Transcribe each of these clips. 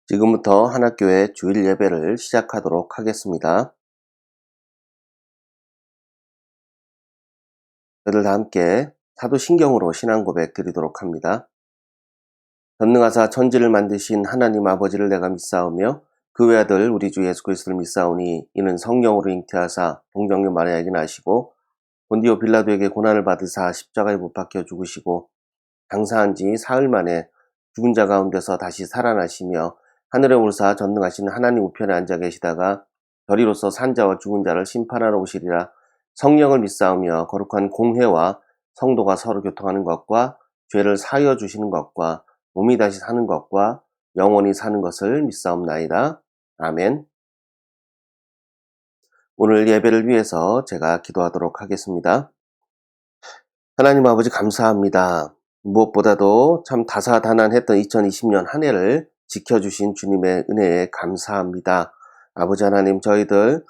지금부터 한학교의 주일 예배를 시작하도록 하겠습니다. 저희들 다 함께 사도신경으로 신앙 고백 드리도록 합니다. 전능하사 천지를 만드신 하나님 아버지를 내가 믿사오며 그 외아들 우리 주 예수 그리스도를 믿사오니 이는 성령으로 잉태하사 동정녀 마리아에게 나시고 본디오 빌라도에게 고난을 받으사 십자가에 못 박혀 죽으시고 장사한 지 사흘 만에 죽은 자 가운데서 다시 살아나시며 하늘에 오르사 전능하신 하나님 우편에 앉아 계시다가 저리로서 산자와 죽은 자를 심판하러 오시리라. 성령을 믿사오며 거룩한 공회와 성도가 서로 교통하는 것과 죄를 사하여 주시는 것과 몸이 다시 사는 것과 영원히 사는 것을 믿사옵나이다. 아멘. 오늘 예배를 위해서 제가 기도하도록 하겠습니다. 하나님 아버지 감사합니다. 무엇보다도 참 다사다난했던 2020년 한 해를 지켜주신 주님의 은혜에 감사합니다. 아버지 하나님, 저희들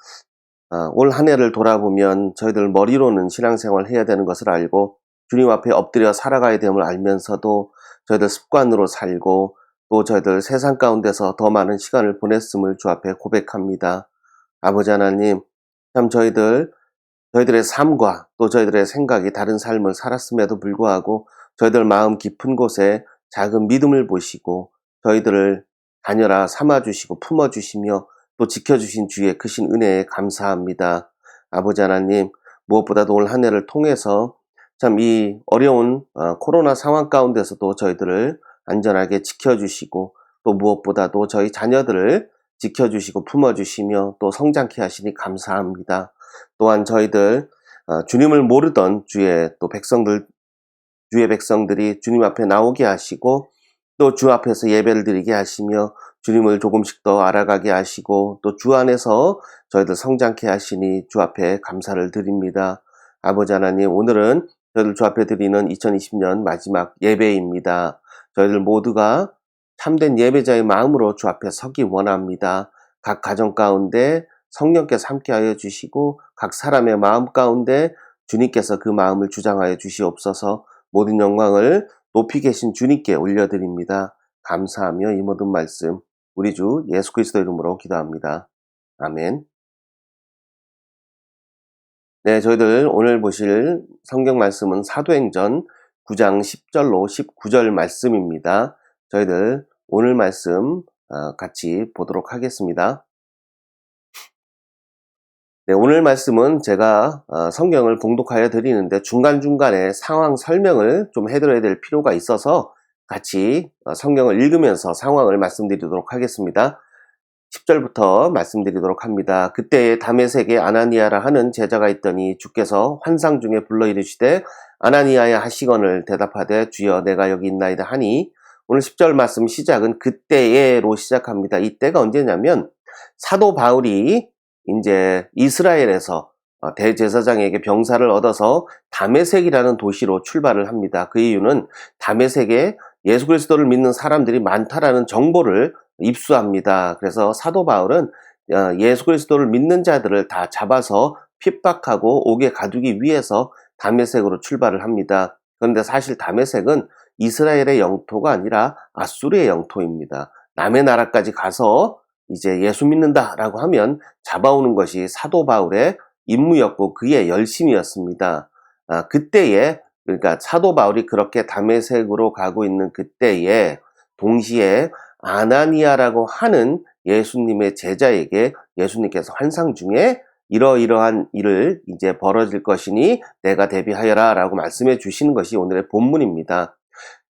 올 한 해를 돌아보면 저희들 머리로는 신앙생활 해야 되는 것을 알고 주님 앞에 엎드려 살아가야 됨을 알면서도 저희들 습관으로 살고 또 저희들 세상 가운데서 더 많은 시간을 보냈음을 주 앞에 고백합니다. 아버지 하나님, 참 저희들의 삶과 또 저희들의 생각이 다른 삶을 살았음에도 불구하고 저희들 마음 깊은 곳에 작은 믿음을 보시고 저희들을 자녀라 삼아주시고 품어주시며 또 지켜주신 주의 크신 은혜에 감사합니다. 아버지 하나님, 무엇보다도 올 한 해를 통해서 참 이 어려운 코로나 상황 가운데서도 저희들을 안전하게 지켜주시고 또 무엇보다도 저희 자녀들을 지켜주시고 품어주시며 또 성장케 하시니 감사합니다. 또한 저희들 주님을 모르던 주의 백성들이 주님 앞에 나오게 하시고 또 주 앞에서 예배를 드리게 하시며 주님을 조금씩 더 알아가게 하시고 또 주 안에서 저희들 성장케 하시니 주 앞에 감사를 드립니다. 아버지 하나님, 오늘은 저희들 주 앞에 드리는 2020년 마지막 예배입니다. 저희들 모두가 참된 예배자의 마음으로 주 앞에 서기 원합니다. 각 가정 가운데 성령께서 함께하여 주시고 각 사람의 마음 가운데 주님께서 그 마음을 주장하여 주시옵소서. 모든 영광을 높이 계신 주님께 올려드립니다. 감사하며 이 모든 말씀 우리 주 예수 그리스도 이름으로 기도합니다. 아멘. 네, 저희들 오늘 보실 성경 말씀은 사도행전 9장 10절로 19절 말씀입니다. 저희들 오늘 말씀 같이 보도록 하겠습니다. 네, 오늘 말씀은 제가 성경을 봉독하여 드리는데 중간중간에 상황 설명을 좀 해드려야 될 필요가 있어서 같이 성경을 읽으면서 상황을 말씀드리도록 하겠습니다. 10절부터 말씀드리도록 합니다. 그때에 다메섹에 아나니아라 하는 제자가 있더니 주께서 환상 중에 불러 이르시되 아나니아야 하시거늘 대답하되 주여 내가 여기 있나이다 하니 오늘 10절 말씀 시작은 그때에로 시작합니다. 이때가 언제냐면 사도 바울이 이제 이스라엘에서 대제사장에게 병사를 얻어서 다메섹이라는 도시로 출발을 합니다. 그 이유는 다메섹에 예수 그리스도를 믿는 사람들이 많다라는 정보를 입수합니다. 그래서 사도 바울은 예수 그리스도를 믿는 자들을 다 잡아서 핍박하고 옥에 가두기 위해서 다메섹으로 출발을 합니다. 그런데 사실 다메섹은 이스라엘의 영토가 아니라 아수르의 영토입니다. 남의 나라까지 가서 이제 예수 믿는다라고 하면 잡아오는 것이 사도 바울의 임무였고 그의 열심이었습니다. 그때에 그러니까 사도 바울이 그렇게 다메섹으로 가고 있는 그때에 동시에 아나니아라고 하는 예수님의 제자에게 예수님께서 환상 중에 이러이러한 일을 이제 벌어질 것이니 내가 대비하여라 라고 말씀해 주시는 것이 오늘의 본문입니다.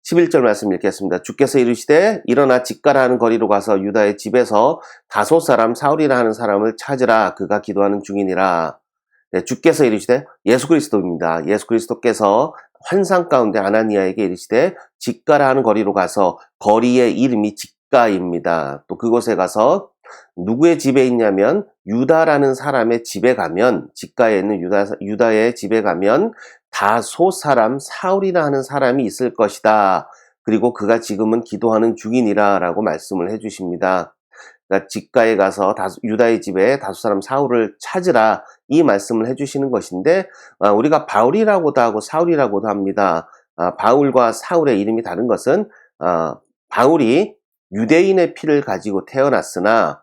11절 말씀 읽겠습니다. 주께서 이르시되 일어나 직가라 하는 거리로 가서 유다의 집에서 다소 사람 사울이라 하는 사람을 찾으라. 그가 기도하는 중이니라. 네, 주께서 이르시되 예수 그리스도입니다. 예수 그리스도께서 환상 가운데 아나니아에게 이르시되 직가라 하는 거리로 가서 거리의 이름이 직가입니다. 또 그곳에 가서 누구의 집에 있냐면 유다라는 사람의 집에 가면 직가에 있는 유다의 집에 가면 다소 사람 사울이라 하는 사람이 있을 것이다. 그리고 그가 지금은 기도하는 중이니라 라고 말씀을 해주십니다. 그러니까 직가에 가서 유다의 집에 다소 사람 사울을 찾으라 이 말씀을 해주시는 것인데 우리가 바울이라고도 하고 사울이라고도 합니다. 바울과 사울의 이름이 다른 것은 바울이 유대인의 피를 가지고 태어났으나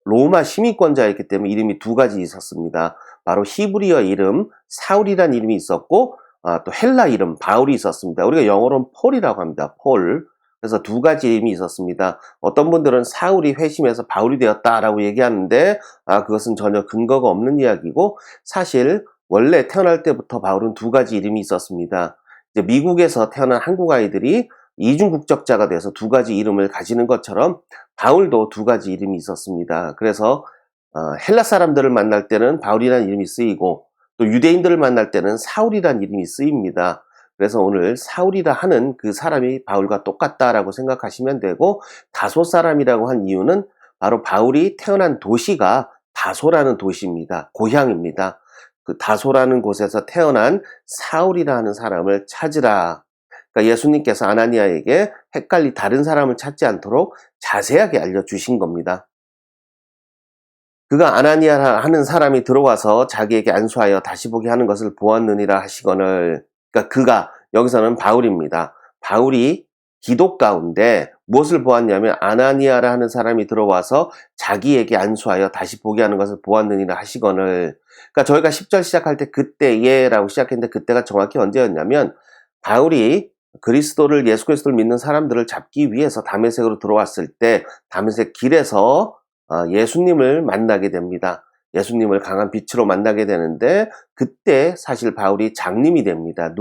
로마 시민권자였기 때문에 이름이 두 가지 있었습니다. 바로 히브리어 이름 사울이라는 이름이 있었고 또 헬라 이름 바울이 있었습니다. 우리가 영어로는 폴이라고 합니다. 폴. 그래서 두 가지 이름이 있었습니다. 어떤 분들은 사울이 회심해서 바울이 되었다라고 얘기하는데 그것은 전혀 근거가 없는 이야기고, 사실 원래 태어날 때부터 바울은 두 가지 이름이 있었습니다. 이제 미국에서 태어난 한국 아이들이 이중 국적자가 돼서 두 가지 이름을 가지는 것처럼 바울도 두 가지 이름이 있었습니다. 그래서 헬라 사람들을 만날 때는 바울이라는 이름이 쓰이고 또 유대인들을 만날 때는 사울이라는 이름이 쓰입니다. 그래서 오늘 사울이라 하는 그 사람이 바울과 똑같다라고 생각하시면 되고, 다소 사람이라고 한 이유는 바로 바울이 태어난 도시가 다소라는 도시입니다. 고향입니다. 그 다소라는 곳에서 태어난 사울이라 하는 사람을 찾으라. 그러니까 예수님께서 아나니아에게 다른 사람을 찾지 않도록 자세하게 알려주신 겁니다. 그가 아나니아라 하는 사람이 들어와서 자기에게 안수하여 다시 보게 하는 것을 보았느니라 하시거늘, 그러니까 그가 여기서는 바울입니다. 바울이 기도 가운데 무엇을 보았냐면 아나니아라 하는 사람이 들어와서 자기에게 안수하여 다시 보게 하는 것을 보았느니라 하시거늘. 그러니까 저희가 10절 시작할 때 그때예라고 시작했는데 그때가 정확히 언제였냐면 바울이 예수 그리스도를 믿는 사람들을 잡기 위해서 다메섹으로 들어왔을 때 다메섹 길에서 예수님을 만나게 됩니다. 예수님을 강한 빛으로 만나게 되는데 그때 사실 바울이 장님이 됩니다.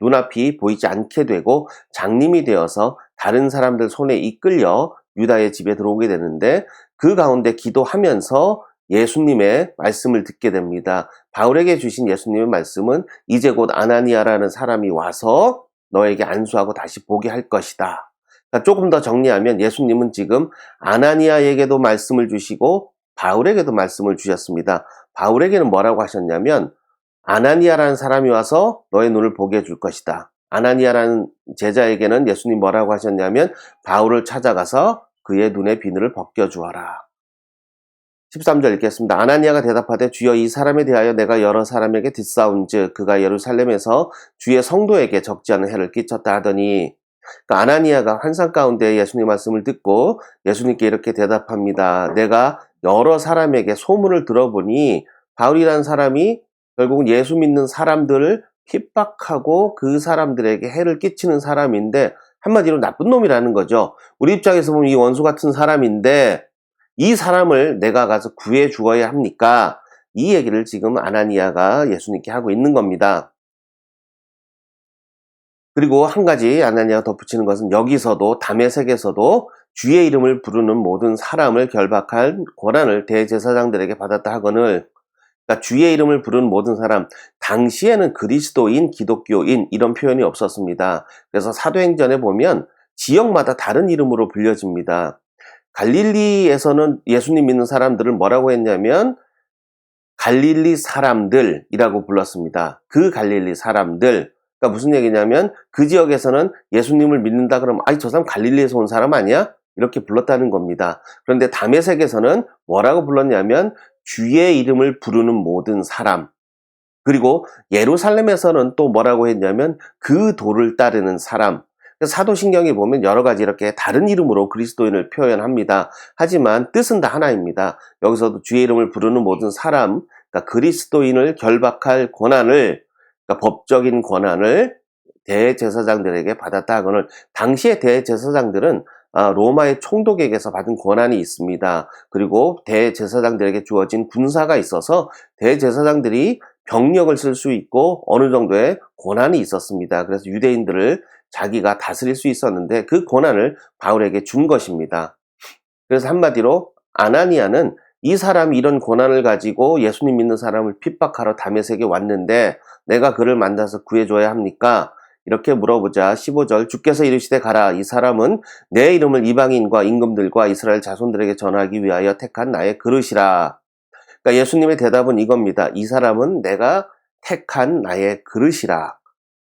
눈앞이 보이지 않게 되고 장님이 되어서 다른 사람들 손에 이끌려 유다의 집에 들어오게 되는데, 그 가운데 기도하면서 예수님의 말씀을 듣게 됩니다. 바울에게 주신 예수님의 말씀은 이제 곧 아나니아라는 사람이 와서 너에게 안수하고 다시 보게 할 것이다. 그러니까 조금 더 정리하면 예수님은 지금 아나니아에게도 말씀을 주시고 바울에게도 말씀을 주셨습니다. 바울에게는 뭐라고 하셨냐면 아나니아라는 사람이 와서 너의 눈을 보게 해줄 것이다. 아나니아라는 제자에게는 예수님 뭐라고 하셨냐면 바울을 찾아가서 그의 눈의 비늘을 벗겨주어라. 13절 읽겠습니다. 아나니아가 대답하되 주여 이 사람에 대하여 내가 여러 사람에게 듣사온즉 그가 예루살렘에서 주의 성도에게 적지 않은 해를 끼쳤다 하더니, 그러니까 아나니아가 환상 가운데 예수님 말씀을 듣고 예수님께 이렇게 대답합니다. 내가 여러 사람에게 소문을 들어보니 바울이라는 사람이 결국은 예수 믿는 사람들을 핍박하고 그 사람들에게 해를 끼치는 사람인데 한마디로 나쁜 놈이라는 거죠. 우리 입장에서 보면 이 원수 같은 사람인데 이 사람을 내가 가서 구해 주어야 합니까? 이 얘기를 지금 아나니아가 예수님께 하고 있는 겁니다. 그리고 한 가지 아나니아가 덧붙이는 것은 여기서도 다메섹에서도 주의 이름을 부르는 모든 사람을 결박할 권한을 대제사장들에게 받았다 하거늘, 그러니까 주의 이름을 부르는 모든 사람, 당시에는 그리스도인, 기독교인 이런 표현이 없었습니다. 그래서 사도행전에 보면 지역마다 다른 이름으로 불려집니다. 갈릴리에서는 예수님 믿는 사람들을 뭐라고 했냐면 갈릴리 사람들이라고 불렀습니다. 그 갈릴리 사람들. 그러니까 무슨 얘기냐면 그 지역에서는 예수님을 믿는다 그러면 저 사람 갈릴리에서 온 사람 아니야? 이렇게 불렀다는 겁니다. 그런데 다메섹에서는 뭐라고 불렀냐면 주의 이름을 부르는 모든 사람. 그리고 예루살렘에서는 또 뭐라고 했냐면 그 도를 따르는 사람. 사도신경에 보면 여러 가지 이렇게 다른 이름으로 그리스도인을 표현합니다. 하지만 뜻은 다 하나입니다. 여기서도 주의 이름을 부르는 모든 사람, 그러니까 그리스도인을 결박할 권한을, 그러니까 법적인 권한을 대제사장들에게 받았다 하거늘, 당시의 대제사장들은 로마의 총독에게서 받은 권한이 있습니다. 그리고 대제사장들에게 주어진 군사가 있어서 대제사장들이 병력을 쓸 수 있고 어느 정도의 권한이 있었습니다. 그래서 유대인들을 자기가 다스릴 수 있었는데 그 권한을 바울에게 준 것입니다. 그래서 한마디로 아나니아는 이 사람이 이런 권한을 가지고 예수님 믿는 사람을 핍박하러 다메섹에 왔는데 내가 그를 만나서 구해줘야 합니까? 이렇게 물어보자 15절 주께서 이르시되 가라. 이 사람은 내 이름을 이방인과 임금들과 이스라엘 자손들에게 전하기 위하여 택한 나의 그릇이라. 그러니까 예수님의 대답은 이겁니다. 이 사람은 내가 택한 나의 그릇이라.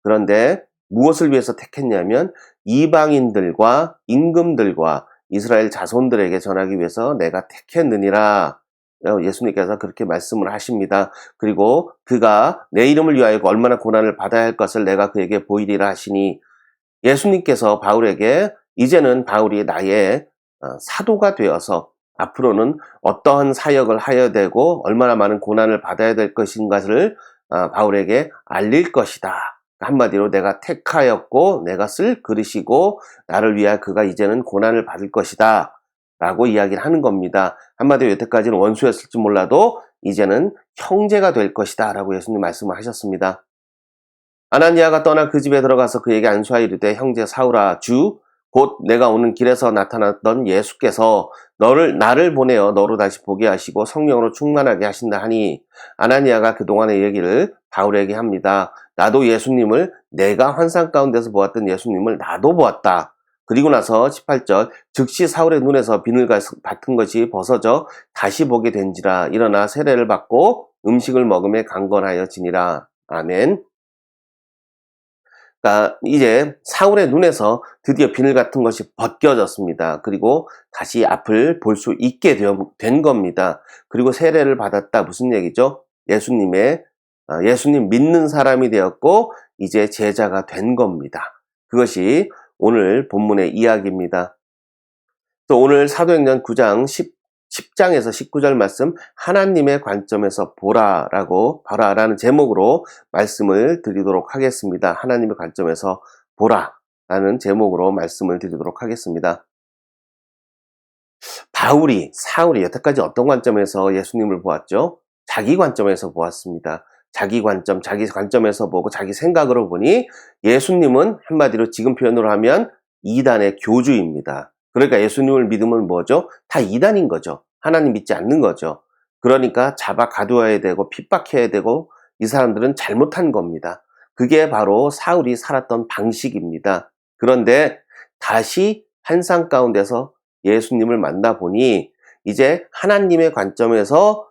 그런데 무엇을 위해서 택했냐면 이방인들과 임금들과 이스라엘 자손들에게 전하기 위해서 내가 택했느니라. 예수님께서 그렇게 말씀을 하십니다. 그리고 그가 내 이름을 위하여 얼마나 고난을 받아야 할 것을 내가 그에게 보이리라 하시니, 예수님께서 바울에게 이제는 바울이 나의 사도가 되어서 앞으로는 어떠한 사역을 하여야 되고 얼마나 많은 고난을 받아야 될 것인가를 바울에게 알릴 것이다. 한마디로 내가 택하였고 내가 쓸 그릇이고 나를 위하여 그가 이제는 고난을 받을 것이다 라고 이야기를 하는 겁니다. 한마디로 여태까지는 원수였을지 몰라도 이제는 형제가 될 것이다 라고 예수님 말씀을 하셨습니다. 아나니아가 떠나 그 집에 들어가서 그에게 안수하여 이르되 형제 사울아 주 곧 내가 오는 길에서 나타났던 예수께서 나를 보내어 너로 다시 보게 하시고 성령으로 충만하게 하신다 하니 아나니아가 그동안의 얘기를 바울에게 합니다. 나도 예수님을 내가 환상 가운데서 보았던 예수님을 나도 보았다. 그리고 나서 18절 즉시 사울의 눈에서 비늘 같은 것이 벗어져 다시 보게 된지라 일어나 세례를 받고 음식을 먹음에 강건하여 지니라. 아멘. 그러니까 이제 사울의 눈에서 드디어 비늘 같은 것이 벗겨졌습니다. 그리고 다시 앞을 볼 수 있게 된 겁니다. 그리고 세례를 받았다. 무슨 얘기죠? 예수님 믿는 사람이 되었고 이제 제자가 된 겁니다. 그것이 오늘 본문의 이야기입니다. 또 오늘 사도행전 9장 10장에서 19절 말씀 하나님의 관점에서 보라라는 제목으로 말씀을 드리도록 하겠습니다. 하나님의 관점에서 보라라는 제목으로 말씀을 드리도록 하겠습니다. 사울이 여태까지 어떤 관점에서 예수님을 보았죠? 자기 관점에서 보았습니다. 자기 관점에서 보고 자기 생각으로 보니 예수님은 한마디로 지금 표현으로 하면 이단의 교주입니다. 그러니까 예수님을 믿으면 뭐죠? 다 이단인 거죠. 하나님 믿지 않는 거죠. 그러니까 잡아 가두어야 되고 핍박해야 되고 이 사람들은 잘못한 겁니다. 그게 바로 사울이 살았던 방식입니다. 그런데 다시 환상 가운데서 예수님을 만나보니 이제 하나님의 관점에서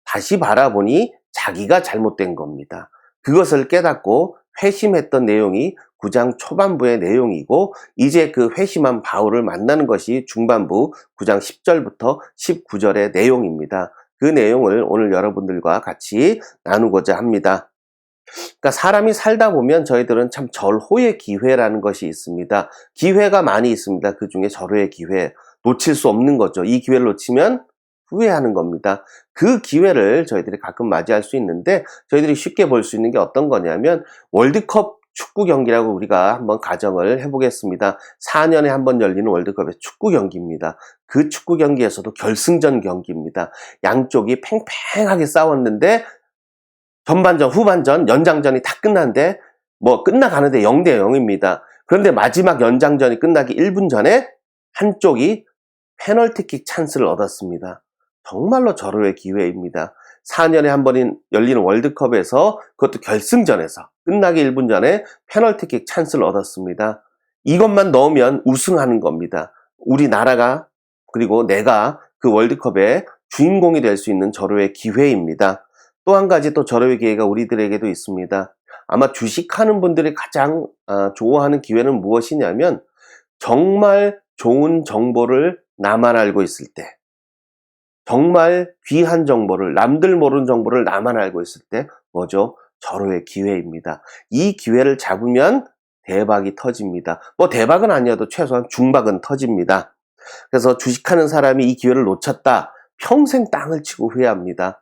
다시 바라보니 자기가 잘못된 겁니다. 그것을 깨닫고 회심했던 내용이 9장 초반부의 내용이고 이제 그 회심한 바울을 만나는 것이 중반부 9장 10절부터 19절의 내용입니다. 그 내용을 오늘 여러분들과 같이 나누고자 합니다. 그러니까 사람이 살다 보면 저희들은 참 절호의 기회라는 것이 있습니다. 기회가 많이 있습니다. 그 중에 절호의 기회. 놓칠 수 없는 거죠. 이 기회를 놓치면 후회하는 겁니다. 그 기회를 저희들이 가끔 맞이할 수 있는데 저희들이 쉽게 볼 수 있는 게 어떤 거냐면 월드컵 축구 경기라고 우리가 한번 가정을 해보겠습니다. 4년에 한 번 열리는 월드컵의 축구 경기입니다. 그 축구 경기에서도 결승전 경기입니다. 양쪽이 팽팽하게 싸웠는데 전반전, 후반전, 연장전이 다 끝났는데 끝나가는데 0대 0입니다. 그런데 마지막 연장전이 끝나기 1분 전에 한쪽이 페널티킥 찬스를 얻었습니다. 정말로 절호의 기회입니다. 4년에 한 번 열리는 월드컵에서 그것도 결승전에서 끝나기 1분 전에 페널티킥 찬스를 얻었습니다. 이것만 넣으면 우승하는 겁니다. 우리나라가 그리고 내가 그 월드컵의 주인공이 될 수 있는 절호의 기회입니다. 또 한 가지 또 절호의 기회가 우리들에게도 있습니다. 아마 주식하는 분들이 가장 좋아하는 기회는 무엇이냐면 정말 좋은 정보를 나만 알고 있을 때 정말 귀한 정보를 남들 모르는 정보를 나만 알고 있을 때 뭐죠? 절호의 기회입니다. 이 기회를 잡으면 대박이 터집니다. 대박은 아니어도 최소한 중박은 터집니다. 그래서 주식하는 사람이 이 기회를 놓쳤다. 평생 땅을 치고 후회합니다.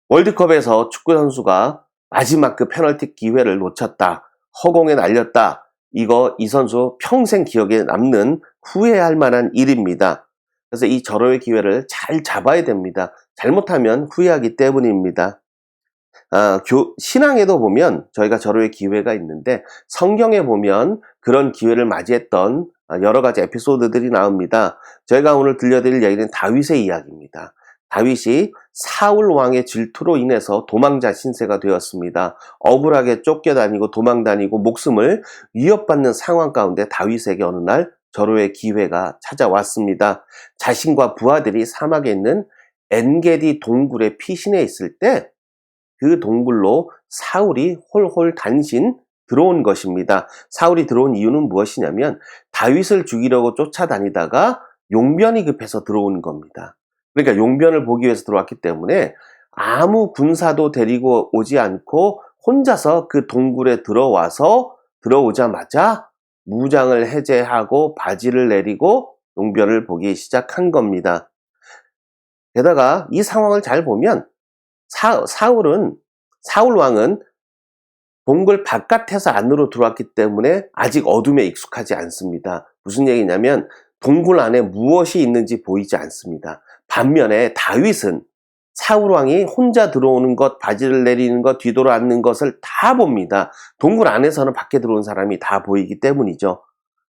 월드컵에서 축구 선수가 마지막 그 페널티 기회를 놓쳤다. 허공에 날렸다. 이 선수 평생 기억에 남는 후회할 만한 일입니다. 그래서 이 절호의 기회를 잘 잡아야 됩니다. 잘못하면 후회하기 때문입니다. 신앙에도 보면 저희가 절호의 기회가 있는데 성경에 보면 그런 기회를 맞이했던 여러 가지 에피소드들이 나옵니다. 저희가 오늘 들려드릴 얘기는 다윗의 이야기입니다. 다윗이 사울 왕의 질투로 인해서 도망자 신세가 되었습니다. 억울하게 쫓겨다니고 도망다니고 목숨을 위협받는 상황 가운데 다윗에게 어느 날 절호의 기회가 찾아왔습니다. 자신과 부하들이 사막에 있는 엔게디 동굴에 피신해 있을 때 그 동굴로 사울이 홀홀 단신 들어온 것입니다. 사울이 들어온 이유는 무엇이냐면 다윗을 죽이려고 쫓아다니다가 용변이 급해서 들어온 겁니다. 그러니까 용변을 보기 위해서 들어왔기 때문에 아무 군사도 데리고 오지 않고 혼자서 그 동굴에 들어오자마자 무장을 해제하고 바지를 내리고 용변을 보기 시작한 겁니다. 게다가 이 상황을 잘 보면 사울 왕은 동굴 바깥에서 안으로 들어왔기 때문에 아직 어둠에 익숙하지 않습니다. 무슨 얘기냐면 동굴 안에 무엇이 있는지 보이지 않습니다. 반면에 다윗은 사울 왕이 혼자 들어오는 것, 바지를 내리는 것, 뒤돌아 앉는 것을 다 봅니다. 동굴 안에서는 밖에 들어온 사람이 다 보이기 때문이죠.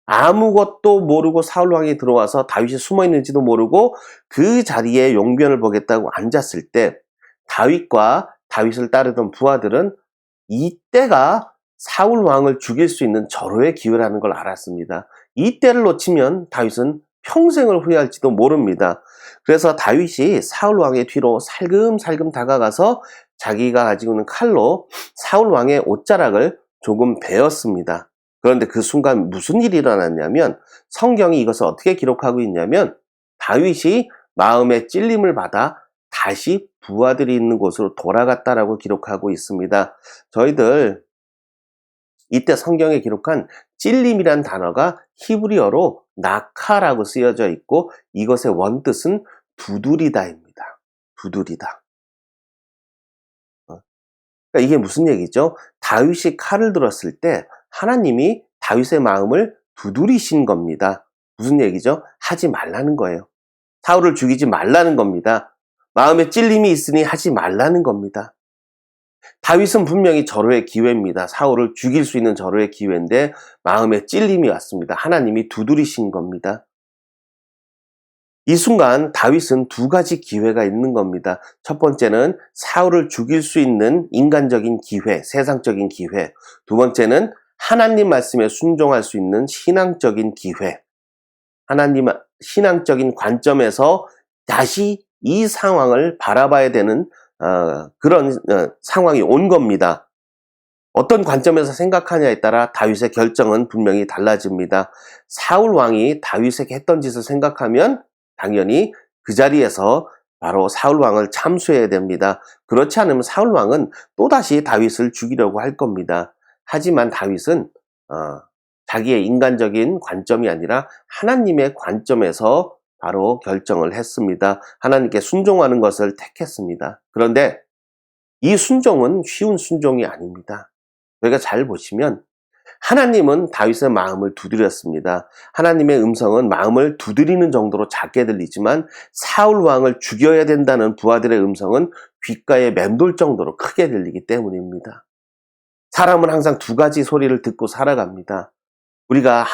아무것도 모르고 사울 왕이 들어와서 다윗이 숨어 있는지도 모르고 그 자리에 용변을 보겠다고 앉았을 때 다윗과 다윗을 따르던 부하들은 이때가 사울 왕을 죽일 수 있는 절호의 기회라는 걸 알았습니다. 이때를 놓치면 다윗은 평생을 후회할지도 모릅니다. 그래서 다윗이 사울 왕의 뒤로 살금살금 다가가서 자기가 가지고 있는 칼로 사울 왕의 옷자락을 조금 베었습니다. 그런데 그 순간 무슨 일이 일어났냐면 성경이 이것을 어떻게 기록하고 있냐면 다윗이 마음의 찔림을 받아 다시 부하들이 있는 곳으로 돌아갔다라고 기록하고 있습니다. 저희들 이때 성경에 기록한 찔림이란 단어가 히브리어로 나카라고 쓰여져 있고 이것의 원뜻은 두드리다입니다. 두드리다. 그러니까 이게 무슨 얘기죠? 다윗이 칼을 들었을 때 하나님이 다윗의 마음을 두드리신 겁니다. 무슨 얘기죠? 하지 말라는 거예요. 사울을 죽이지 말라는 겁니다. 마음에 찔림이 있으니 하지 말라는 겁니다. 다윗은 분명히 절호의 기회입니다. 사울을 죽일 수 있는 절호의 기회인데 마음에 찔림이 왔습니다. 하나님이 두드리신 겁니다. 이 순간 다윗은 두 가지 기회가 있는 겁니다. 첫 번째는 사울을 죽일 수 있는 인간적인 기회, 세상적인 기회. 두 번째는 하나님 말씀에 순종할 수 있는 신앙적인 기회. 하나님 신앙적인 관점에서 다시 이 상황을 바라봐야 되는 그런 상황이 온 겁니다. 어떤 관점에서 생각하냐에 따라 다윗의 결정은 분명히 달라집니다. 사울 왕이 다윗에게 했던 짓을 생각하면 당연히 그 자리에서 바로 사울 왕을 참수해야 됩니다. 그렇지 않으면 사울 왕은 또다시 다윗을 죽이려고 할 겁니다. 하지만 다윗은 자기의 인간적인 관점이 아니라 하나님의 관점에서 바로 결정을 했습니다. 하나님께 순종하는 것을 택했습니다. 그런데 이 순종은 쉬운 순종이 아닙니다. 저희가 잘 보시면 하나님은 다윗의 마음을 두드렸습니다. 하나님의 음성은 마음을 두드리는 정도로 작게 들리지만 사울 왕을 죽여야 된다는 부하들의 음성은 귓가에 맴돌 정도로 크게 들리기 때문입니다. 사람은 항상 두 가지 소리를 듣고 살아갑니다. 우리가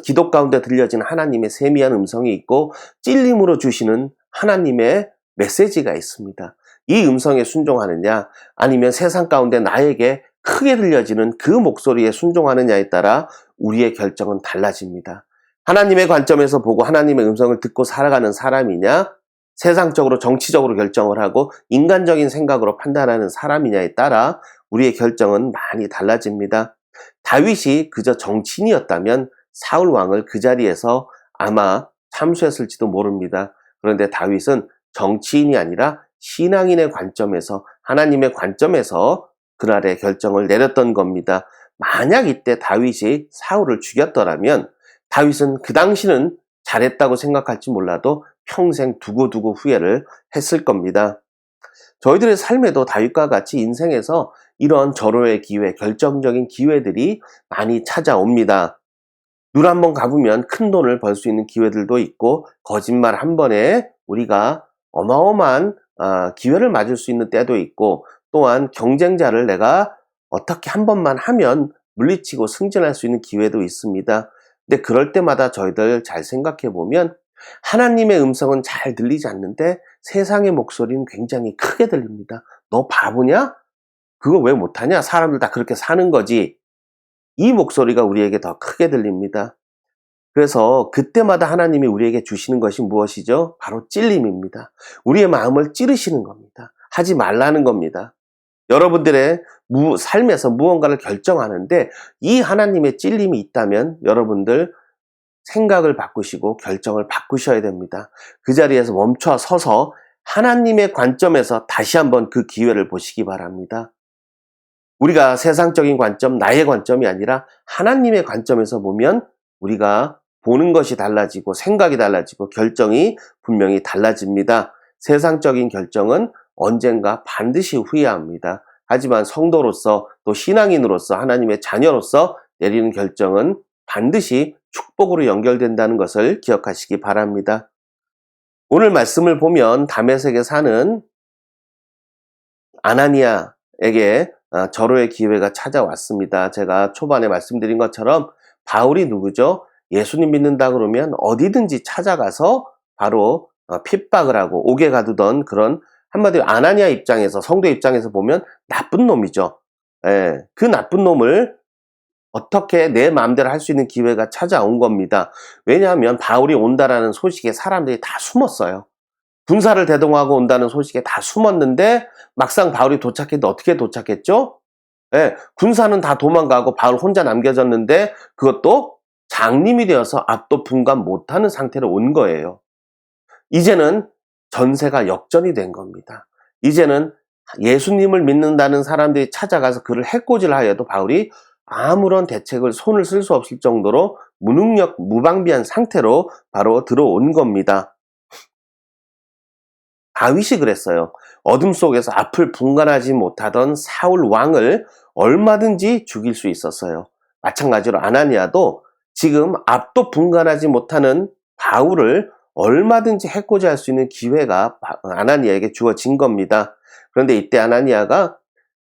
기도 가운데 들려지는 하나님의 세미한 음성이 있고 찔림으로 주시는 하나님의 메시지가 있습니다. 이 음성에 순종하느냐 아니면 세상 가운데 나에게 크게 들려지는 그 목소리에 순종하느냐에 따라 우리의 결정은 달라집니다. 하나님의 관점에서 보고 하나님의 음성을 듣고 살아가는 사람이냐 세상적으로 정치적으로 결정을 하고 인간적인 생각으로 판단하는 사람이냐에 따라 우리의 결정은 많이 달라집니다. 다윗이 그저 정치인이었다면 사울 왕을 그 자리에서 아마 참수했을지도 모릅니다. 그런데 다윗은 정치인이 아니라 신앙인의 관점에서 하나님의 관점에서 그날의 결정을 내렸던 겁니다. 만약 이때 다윗이 사울을 죽였더라면 다윗은 그 당시는 잘했다고 생각할지 몰라도 평생 두고두고 후회를 했을 겁니다. 저희들의 삶에도 다윗과 같이 인생에서 이런 절호의 기회, 결정적인 기회들이 많이 찾아옵니다. 눈 한번 감으면 큰 돈을 벌 수 있는 기회들도 있고 거짓말 한 번에 우리가 어마어마한 기회를 맞을 수 있는 때도 있고 또한 경쟁자를 내가 어떻게 한 번만 하면 물리치고 승진할 수 있는 기회도 있습니다. 근데 그럴 때마다 저희들 잘 생각해 보면 하나님의 음성은 잘 들리지 않는데 세상의 목소리는 굉장히 크게 들립니다. 너 바보냐? 그거 왜 못하냐? 사람들 다 그렇게 사는 거지. 이 목소리가 우리에게 더 크게 들립니다. 그래서 그때마다 하나님이 우리에게 주시는 것이 무엇이죠? 바로 찔림입니다. 우리의 마음을 찌르시는 겁니다. 하지 말라는 겁니다. 여러분들의 삶에서 무언가를 결정하는데 이 하나님의 찔림이 있다면 여러분들 생각을 바꾸시고 결정을 바꾸셔야 됩니다. 그 자리에서 멈춰 서서 하나님의 관점에서 다시 한번 그 기회를 보시기 바랍니다. 우리가 세상적인 관점, 나의 관점이 아니라 하나님의 관점에서 보면 우리가 보는 것이 달라지고 생각이 달라지고 결정이 분명히 달라집니다. 세상적인 결정은 언젠가 반드시 후회합니다. 하지만 성도로서 또 신앙인으로서 하나님의 자녀로서 내리는 결정은 반드시 축복으로 연결된다는 것을 기억하시기 바랍니다. 오늘 말씀을 보면 다메섹에 사는 아나니아에게 절호의 기회가 찾아왔습니다. 제가 초반에 말씀드린 것처럼 바울이 누구죠? 예수님 믿는다 그러면 어디든지 찾아가서 바로 핍박을 하고 옥에 가두던 그런, 한마디로 아나니아 입장에서, 성도 입장에서 보면 나쁜 놈이죠. 예, 그 나쁜 놈을 어떻게 내 마음대로 할 수 있는 기회가 찾아온 겁니다. 왜냐하면 바울이 온다라는 소식에 사람들이 다 숨었어요. 군사를 대동하고 온다는 소식에 다 숨었는데 막상 바울이 도착했는데 어떻게 도착했죠? 예, 군사는 다 도망가고 바울 혼자 남겨졌는데 그것도 장님이 되어서 앞도 분간 못하는 상태로 온 거예요. 이제는 전세가 역전이 된 겁니다. 이제는 예수님을 믿는다는 사람들이 찾아가서 그를 해코지하여도 바울이 아무런 대책을 손을 쓸 수 없을 정도로 무능력, 무방비한 상태로 바로 들어온 겁니다. 다윗이 그랬어요. 어둠 속에서 앞을 분간하지 못하던 사울 왕을 얼마든지 죽일 수 있었어요. 마찬가지로 아나니아도 지금 앞도 분간하지 못하는 바울을 얼마든지 해코지할 수 있는 기회가 아나니아에게 주어진 겁니다. 그런데 이때 아나니아가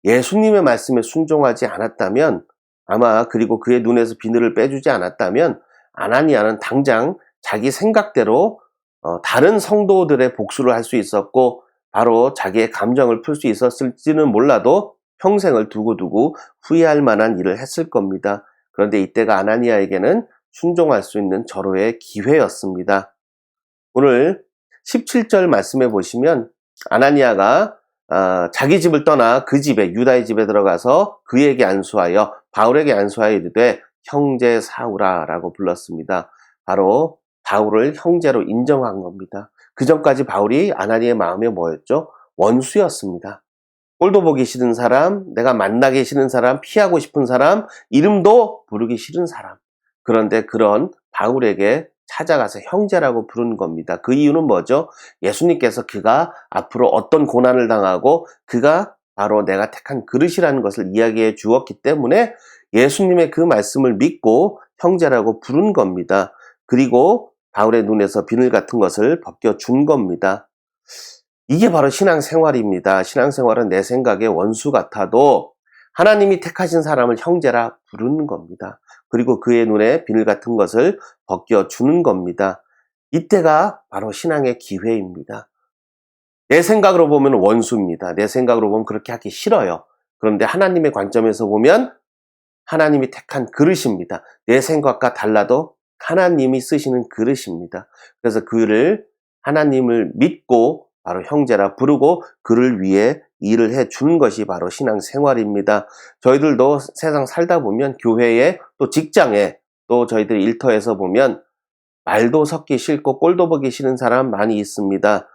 예수님의 말씀에 순종하지 않았다면, 아마 그리고 그의 눈에서 비늘을 빼주지 않았다면 아나니아는 당장 자기 생각대로 다른 성도들의 복수를 할 수 있었고 바로 자기의 감정을 풀 수 있었을지는 몰라도 평생을 두고두고 후회할 만한 일을 했을 겁니다. 그런데 이때가 아나니아에게는 순종할 수 있는 절호의 기회였습니다. 오늘 17절 말씀해 보시면 아나니아가 자기 집을 떠나 그 집에, 유다의 집에 들어가서 그에게 안수하여, 바울에게 안수하여 이르되 형제 사울아 라고 불렀습니다. 바로 바울을 형제로 인정한 겁니다. 그 전까지 바울이 아나니아의 마음에 뭐였죠? 원수였습니다. 꼴도 보기 싫은 사람, 내가 만나기 싫은 사람, 피하고 싶은 사람, 이름도 부르기 싫은 사람. 그런데 그런 바울에게 찾아가서 형제라고 부른 겁니다. 그 이유는 뭐죠? 예수님께서 그가 앞으로 어떤 고난을 당하고 그가 바로 내가 택한 그릇이라는 것을 이야기해 주었기 때문에 예수님의 그 말씀을 믿고 형제라고 부른 겁니다. 그리고 바울의 눈에서 비늘 같은 것을 벗겨준 겁니다. 이게 바로 신앙생활입니다. 신앙생활은 내 생각에 원수 같아도 하나님이 택하신 사람을 형제라 부르는 겁니다. 그리고 그의 눈에 비늘 같은 것을 벗겨주는 겁니다. 이때가 바로 신앙의 기회입니다. 내 생각으로 보면 원수입니다. 내 생각으로 보면 그렇게 하기 싫어요. 그런데 하나님의 관점에서 보면 하나님이 택한 그릇입니다. 내 생각과 달라도 하나님이 쓰시는 그릇입니다. 그래서 그를, 하나님을 믿고 바로 형제라 부르고 그를 위해 일을 해주는 것이 바로 신앙생활입니다. 저희들도 세상 살다 보면 교회에, 또 직장에, 또 저희들 일터에서 보면 말도 섞기 싫고 꼴도 보기 싫은 사람 많이 있습니다.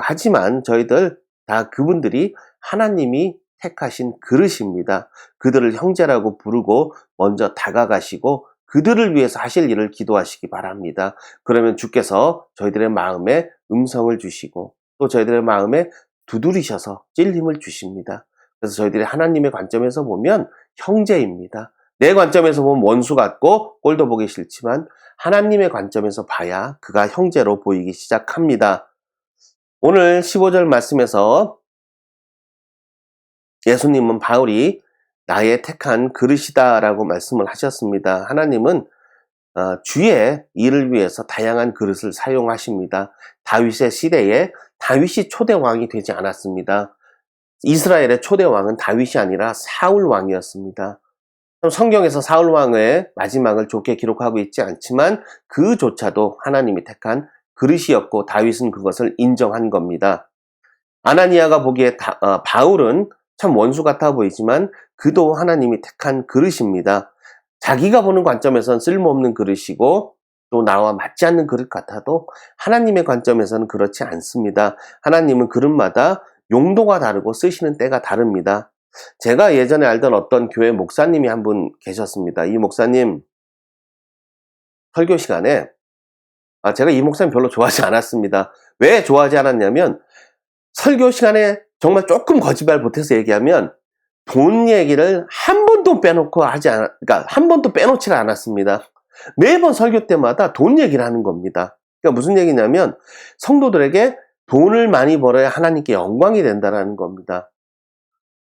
하지만 저희들 다 그분들이 하나님이 택하신 그릇입니다. 그들을 형제라고 부르고 먼저 다가가시고 그들을 위해서 하실 일을 기도하시기 바랍니다. 그러면 주께서 저희들의 마음에 음성을 주시고 또 저희들의 마음에 두드리셔서 찔림을 주십니다. 그래서 저희들이 하나님의 관점에서 보면 형제입니다. 내 관점에서 보면 원수 같고 꼴도 보기 싫지만 하나님의 관점에서 봐야 그가 형제로 보이기 시작합니다. 오늘 15절 말씀에서 예수님은 바울이 나의 택한 그릇이다 라고 말씀을 하셨습니다. 하나님은 주의 일을 위해서 다양한 그릇을 사용하십니다. 다윗의 시대에 다윗이 초대 왕이 되지 않았습니다. 이스라엘의 초대 왕은 다윗이 아니라 사울 왕이었습니다. 성경에서 사울 왕의 마지막을 좋게 기록하고 있지 않지만 그조차도 하나님이 택한 그릇이었고 다윗은 그것을 인정한 겁니다. 아나니아가 보기에 바울은 참 원수 같아 보이지만 그도 하나님이 택한 그릇입니다. 자기가 보는 관점에서는 쓸모없는 그릇이고 또 나와 맞지 않는 그릇 같아도 하나님의 관점에서는 그렇지 않습니다. 하나님은 그릇마다 용도가 다르고 쓰시는 때가 다릅니다. 제가 예전에 알던 어떤 교회 목사님이 한 분 계셨습니다. 이 목사님 설교 시간에 제가 이 목사님 별로 좋아하지 않았습니다. 왜 좋아하지 않았냐면 설교 시간에 정말 조금 거짓말 보태서 얘기하면 돈 얘기를 한 번도 빼놓고 그러니까 한 번도 빼놓지를 않았습니다. 매번 설교 때마다 돈 얘기를 하는 겁니다. 그러니까 무슨 얘기냐면 성도들에게 돈을 많이 벌어야 하나님께 영광이 된다는 겁니다.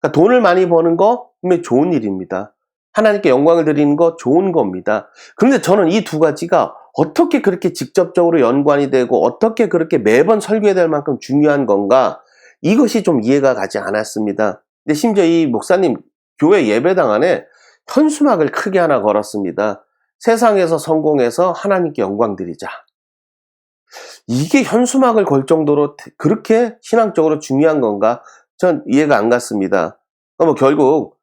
그러니까 돈을 많이 버는 거 분명히 좋은 일입니다. 하나님께 영광을 드리는 거 좋은 겁니다. 그런데 저는 이 두 가지가 어떻게 그렇게 직접적으로 연관이 되고 어떻게 그렇게 매번 설교해야 될 만큼 중요한 건가, 이것이 좀 이해가 가지 않았습니다. 근데 심지어 이 목사님 교회 예배당 안에 현수막을 크게 하나 걸었습니다. 세상에서 성공해서 하나님께 영광 드리자. 이게 현수막을 걸 정도로 그렇게 신앙적으로 중요한 건가? 전 이해가 안 갔습니다. 결국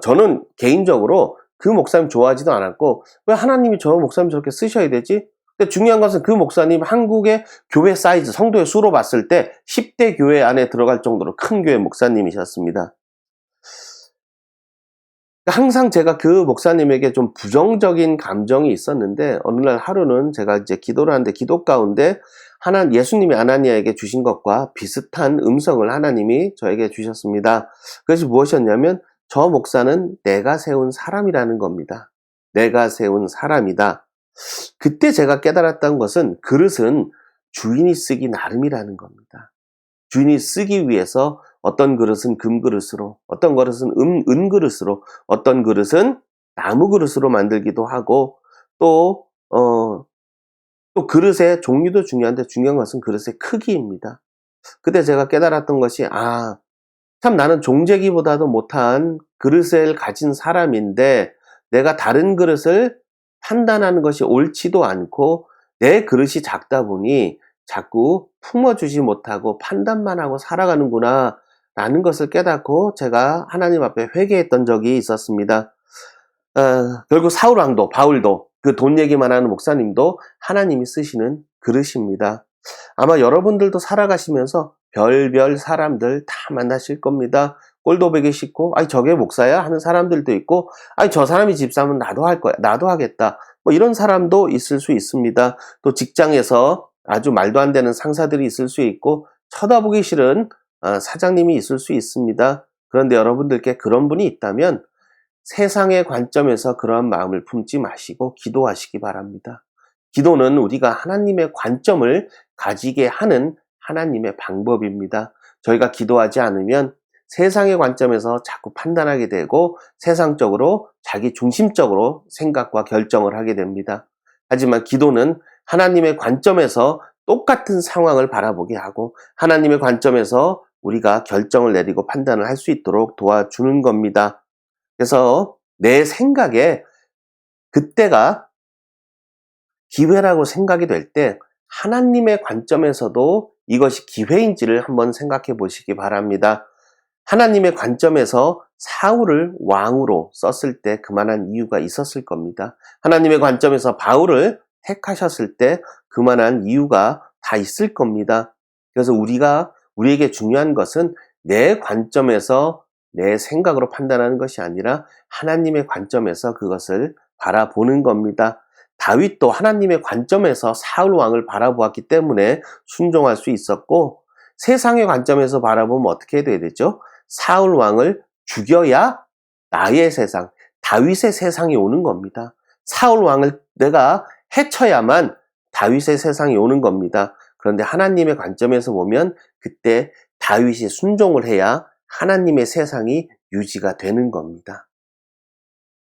저는 개인적으로 그 목사님 좋아하지도 않았고, 왜 하나님이 저 목사님 저렇게 쓰셔야 되지? 근데 중요한 것은 그 목사님 한국의 교회 사이즈, 성도의 수로 봤을 때 10대 교회 안에 들어갈 정도로 큰 교회 목사님이셨습니다. 항상 제가 그 목사님에게 좀 부정적인 감정이 있었는데, 어느 날 하루는 제가 이제 기도를 하는데 기도 가운데 예수님이 아나니아에게 주신 것과 비슷한 음성을 하나님이 저에게 주셨습니다. 그것이 무엇이었냐면 저 목사는 내가 세운 사람이라는 겁니다. 내가 세운 사람이다. 그때 제가 깨달았던 것은 그릇은 주인이 쓰기 나름이라는 겁니다. 주인이 쓰기 위해서 어떤 그릇은 금그릇으로, 어떤 그릇은 은그릇으로, 어떤 그릇은 나무 그릇으로 만들기도 하고, 또 그릇의 종류도 중요한데 중요한 것은 그릇의 크기입니다. 그때 제가 깨달았던 것이 참 나는 종재기보다도 못한 그릇을 가진 사람인데 내가 다른 그릇을 판단하는 것이 옳지도 않고 내 그릇이 작다 보니 자꾸 품어주지 못하고 판단만 하고 살아가는구나 라는 것을 깨닫고 제가 하나님 앞에 회개했던 적이 있었습니다. 결국 사울왕도 바울도 그 돈 얘기만 하는 목사님도 하나님이 쓰시는 그릇입니다. 아마 여러분들도 살아가시면서 별별 사람들 다 만나실 겁니다. 꼴도 보기 싫고 저게 목사야 하는 사람들도 있고 저 사람이 집사면 나도 할 거야, 나도 하겠다, 뭐 이런 사람도 있을 수 있습니다. 또 직장에서 아주 말도 안 되는 상사들이 있을 수 있고 쳐다보기 싫은 사장님이 있을 수 있습니다. 그런데 여러분들께 그런 분이 있다면 세상의 관점에서 그러한 마음을 품지 마시고 기도하시기 바랍니다. 기도는 우리가 하나님의 관점을 가지게 하는 하나님의 방법입니다. 저희가 기도하지 않으면 세상의 관점에서 자꾸 판단하게 되고 세상적으로 자기 중심적으로 생각과 결정을 하게 됩니다. 하지만 기도는 하나님의 관점에서 똑같은 상황을 바라보게 하고 하나님의 관점에서 우리가 결정을 내리고 판단을 할 수 있도록 도와주는 겁니다. 그래서 내 생각에 그때가 기회라고 생각이 될 때 하나님의 관점에서도 이것이 기회인지를 한번 생각해 보시기 바랍니다. 하나님의 관점에서 사울을 왕으로 썼을 때 그만한 이유가 있었을 겁니다. 하나님의 관점에서 바울을 택하셨을 때 그만한 이유가 다 있을 겁니다. 그래서 우리에게 중요한 것은 내 관점에서 내 생각으로 판단하는 것이 아니라 하나님의 관점에서 그것을 바라보는 겁니다. 다윗도 하나님의 관점에서 사울 왕을 바라보았기 때문에 순종할 수 있었고, 세상의 관점에서 바라보면 어떻게 돼야 되죠? 사울 왕을 죽여야 나의 세상, 다윗의 세상이 오는 겁니다. 사울 왕을 내가 해쳐야만 다윗의 세상이 오는 겁니다. 그런데 하나님의 관점에서 보면 그때 다윗이 순종을 해야 하나님의 세상이 유지가 되는 겁니다.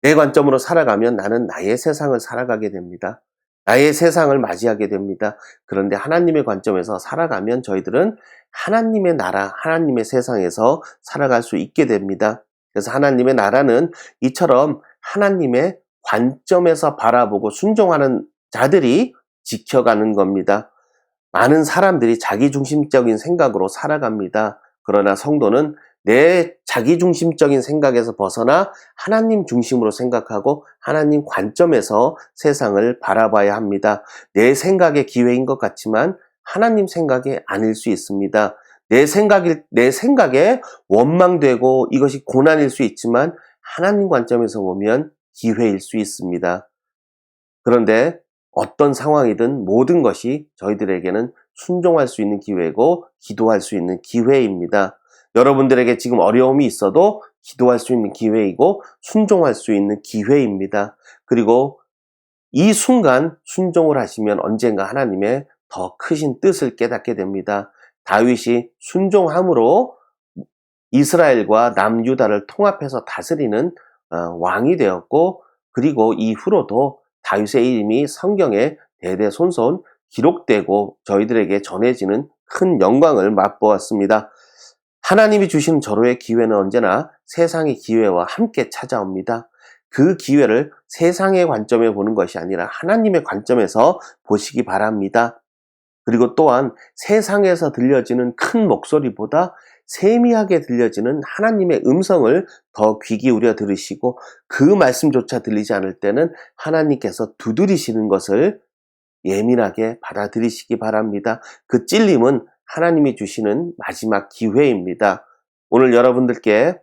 내 관점으로 살아가면 나는 나의 세상을 살아가게 됩니다. 나의 세상을 맞이하게 됩니다. 그런데 하나님의 관점에서 살아가면 저희들은 하나님의 나라, 하나님의 세상에서 살아갈 수 있게 됩니다. 그래서 하나님의 나라는 이처럼 하나님의 관점에서 바라보고 순종하는 자들이 지켜가는 겁니다. 많은 사람들이 자기중심적인 생각으로 살아갑니다. 그러나 성도는 내 자기중심적인 생각에서 벗어나 하나님 중심으로 생각하고 하나님 관점에서 세상을 바라봐야 합니다. 내 생각의 기회인 것 같지만 하나님 생각이 아닐 수 있습니다. 내 생각에 원망되고 이것이 고난일 수 있지만 하나님 관점에서 보면 기회일 수 있습니다. 그런데 어떤 상황이든 모든 것이 저희들에게는 순종할 수 있는 기회고 기도할 수 있는 기회입니다. 여러분들에게 지금 어려움이 있어도 기도할 수 있는 기회이고 순종할 수 있는 기회입니다. 그리고 이 순간 순종을 하시면 언젠가 하나님의 더 크신 뜻을 깨닫게 됩니다. 다윗이 순종함으로 이스라엘과 남유다를 통합해서 다스리는 왕이 되었고, 그리고 이후로도 다윗의 이름이 성경에 대대손손 기록되고 저희들에게 전해지는 큰 영광을 맛보았습니다. 하나님이 주신 절호의 기회는 언제나 세상의 기회와 함께 찾아옵니다. 그 기회를 세상의 관점에 보는 것이 아니라 하나님의 관점에서 보시기 바랍니다. 그리고 또한 세상에서 들려지는 큰 목소리보다 세미하게 들려지는 하나님의 음성을 더 귀 기울여 들으시고, 그 말씀조차 들리지 않을 때는 하나님께서 두드리시는 것을 예민하게 받아들이시기 바랍니다. 그 찔림은 하나님이 주시는 마지막 기회입니다. 오늘 여러분들께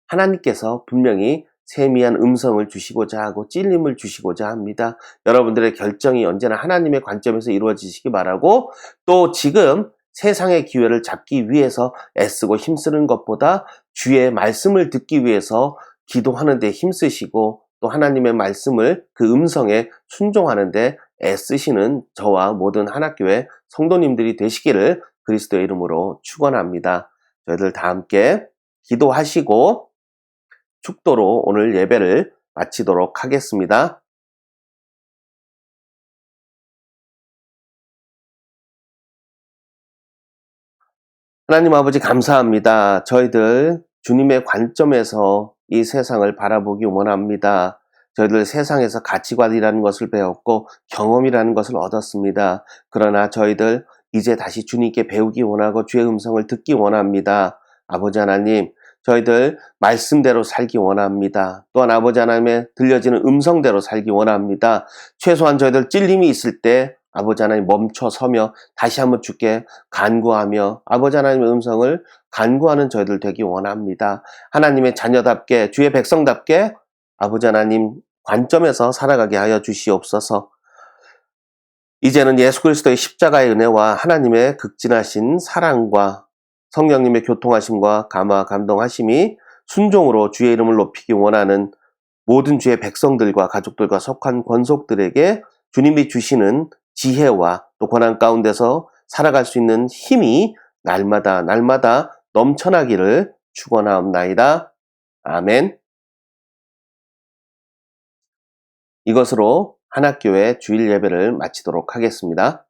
하나님께서 분명히 세미한 음성을 주시고자 하고 찔림을 주시고자 합니다. 여러분들의 결정이 언제나 하나님의 관점에서 이루어지시기 바라고, 또 지금 세상의 기회를 잡기 위해서 애쓰고 힘쓰는 것보다 주의 말씀을 듣기 위해서 기도하는 데 힘쓰시고, 또 하나님의 말씀을 그 음성에 순종하는 데 애쓰시는 저와 모든 하나교회 성도님들이 되시기를 그리스도의 이름으로 축원합니다. 저희들 다 함께 기도하시고 축도로 오늘 예배를 마치도록 하겠습니다. 하나님 아버지 감사합니다. 저희들 주님의 관점에서 이 세상을 바라보기 원합니다. 저희들 세상에서 가치관이라는 것을 배웠고 경험이라는 것을 얻었습니다. 그러나 저희들 이제 다시 주님께 배우기 원하고 주의 음성을 듣기 원합니다. 아버지 하나님, 저희들 말씀대로 살기 원합니다. 또한 아버지 하나님의 들려지는 음성대로 살기 원합니다. 최소한 저희들 찔림이 있을 때 아버지 하나님 멈춰 서며 다시 한번 주께 간구하며 아버지 하나님의 음성을 간구하는 저희들 되기 원합니다. 하나님의 자녀답게, 주의 백성답게 아버지 하나님 관점에서 살아가게 하여 주시옵소서. 이제는 예수 그리스도의 십자가의 은혜와 하나님의 극진하신 사랑과 성령님의 교통하심과 감화 감동하심이 순종으로 주의 이름을 높이기 원하는 모든 주의 백성들과 가족들과 속한 권속들에게 주님이 주시는 지혜와 또 고난 가운데서 살아갈 수 있는 힘이 날마다 넘쳐나기를 축원하옵나이다. 아멘. 이것으로 한학교회 주일 예배를 마치도록 하겠습니다.